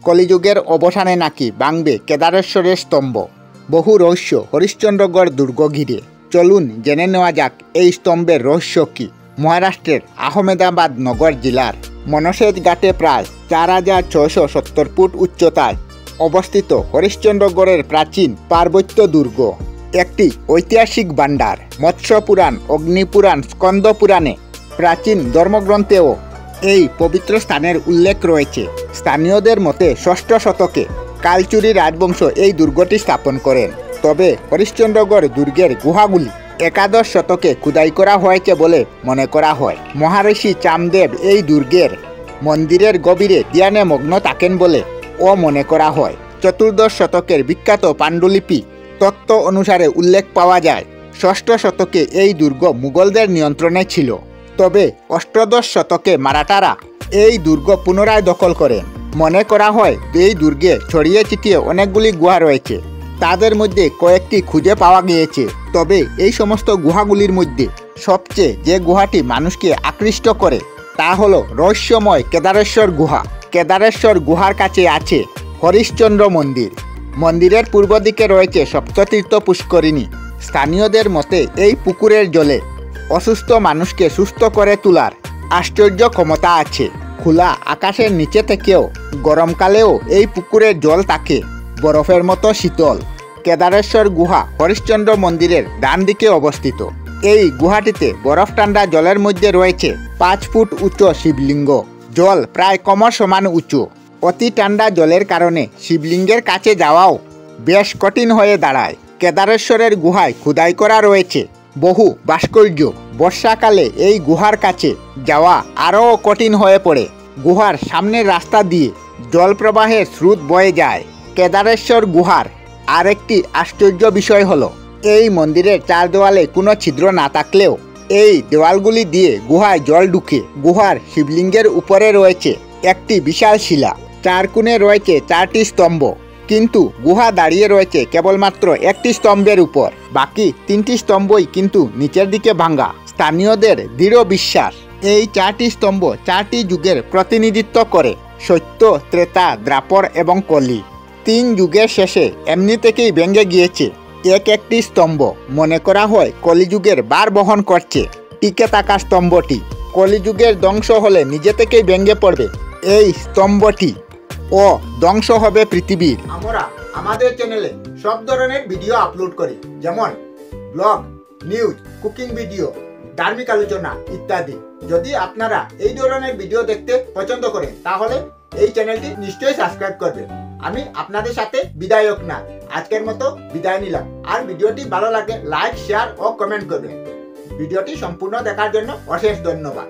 কলিযুগের অবসানে নাকি ভাঙবে কেদারেশ্বরের স্তম্ভ। বহু রহস্য হরিশ্চন্দ্রগড় দুর্গ ঘিরে। চলুন জেনে নেওয়া যাক এই স্তম্ভের রহস্য কী। মহারাষ্ট্রের আহমেদাবাদ নগর জেলার মনসেজ ঘাটে প্রায় ৪,৬৭০ ফুট উচ্চতায় অবস্থিত হরিশ্চন্দ্রগড়ের প্রাচীন পার্বত্য দুর্গ একটি ঐতিহাসিক ভাণ্ডার। মৎস্য পুরাণ, অগ্নিপুরাণ, স্কন্দ পুরাণে, প্রাচীন ধর্মগ্রন্থেও এই পবিত্র স্থানের উল্লেখ রয়েছে। স্থানীয়দের মতে ৬ষ্ঠ শতকে কালচুরি রাজবংশ এই দুর্গটি স্থাপন করেন। তবে হরিশ্চন্দ্রগড় দুর্গের গুহাগুলি একাদশ শতকে খোদাই করা হয়েছে বলে মনে করা হয়। মহারিষি চামদেব এই দুর্গের মন্দিরের গভীরে ধ্যানে মগ্ন থাকেন বলে মনে করা হয়। চতুর্দশ শতকের বিখ্যাত পাণ্ডুলিপি তত্ত্ব অনুসারে উল্লেখ পাওয়া যায় ৬ষ্ঠ শতকে এই দুর্গ মুঘলদের নিয়ন্ত্রণে ছিল। তবে অষ্টাদশ শতকে মারাঠারা এই দুর্গ পুনরায় দখল করেন। মনে করা হয় এই দুর্গে ছড়িয়ে ছিটিয়ে অনেকগুলি গুহা রয়েছে। তাদের মধ্যে কয়েকটি খুঁজে পাওয়া গিয়েছে। তবে এই সমস্ত গুহাগুলির মধ্যে সবচেয়ে যে গুহাটি মানুষকে আকৃষ্ট করে তা হলো রহস্যময় কেদারেশ্বর গুহা। কেদারেশ্বর গুহার কাছে আছে হরিশ্চন্দ্র মন্দির। মন্দিরের পূর্ব দিকে রয়েছে সপ্ততীর্থ পুষ্করিণী। স্থানীয়দের মতে এই পুকুরের জলে অসুস্থ মানুষকে সুস্থ করে তোলার আশ্চর্য ক্ষমতা আছে। খোলা আকাশের নিচে থেকেও গরমকালেও এই পুকুরের জল থাকে বরফের মতো শীতল। কেদারেশ্বর গুহা হরিশ্চন্দ্র মন্দিরের ডান দিকে অবস্থিত। এই গুহাটিতে বরফ ঠান্ডা জলের মধ্যে রয়েছে ৫ ফুট উঁচু শিবলিঙ্গ। জল প্রায় কোমর সমান উঁচু। অতি ঠান্ডা জলের কারণে শিবলিঙ্গের কাছে যাওয়াও বেশ কঠিন হয়ে দাঁড়ায়। কেদারেশ্বরের গুহায় খোদাই করা রয়েছে বহু ভাস্কর্য। বর্ষাকালে এই গুহার কাছে যাওয়া আরও কঠিন হয়ে পড়ে। গুহার সামনের রাস্তা দিয়ে জলপ্রবাহের স্রোত বয়ে যায়। কেদারেশ্বর গুহার আরেকটি আশ্চর্য বিষয় হলো এই মন্দিরের চার দেওয়ালে কোনো ছিদ্র না থাকলেও এই দেওয়ালগুলি দিয়ে গুহায় জল ঢুকে। গুহার শিবলিঙ্গের উপরে রয়েছে একটি বিশাল শিলা। চার কোণে রয়েছে 4টি স্তম্ভ, কিন্তু গুহা দাঁড়িয়ে রয়েছে কেবলমাত্র একটি স্তম্ভের উপর। বাকি 3টি স্তম্ভই কিন্তু নিচের দিকে ভাঙ্গা। স্থানীয়দের দৃঢ় বিশ্বাস এই 4টি স্তম্ভ 4টি যুগের প্রতিনিধিত্ব করে: সত্য, ত্রেতা, দ্বাপর এবং কলি। 3 যুগের শেষে এমনি থেকেই ভেঙে গিয়েছে একটি স্তম্ভ। মনে করা হয় কলিযুগের ভার বহন করছে টিকে থাকা স্তম্ভটি। কলিযুগের ধ্বংস হলে নিজে থেকেই ভেঙে পড়বে এই স্তম্ভটি ও ধ্বংস হবে পৃথিবীর। আমরা আমাদের চ্যানেলে সব ধরনের ভিডিও আপলোড করি, যেমন ব্লগ, নিউজ, কুকিং ভিডিও, ধার্মিক আলোচনা ইত্যাদি। যদি আপনারা এই ধরনের ভিডিও দেখতে পছন্দ করেন তাহলে এই চ্যানেলটি নিশ্চয়ই সাবস্ক্রাইব করবেন। আমি আপনাদের সাথে বিদায়ক না, আজকের মতো বিদায় নিলাম। আর ভিডিওটি ভালো লাগে লাইক, শেয়ার ও কমেন্ট করবেন। ভিডিওটি সম্পূর্ণ দেখার জন্য অশেষ ধন্যবাদ।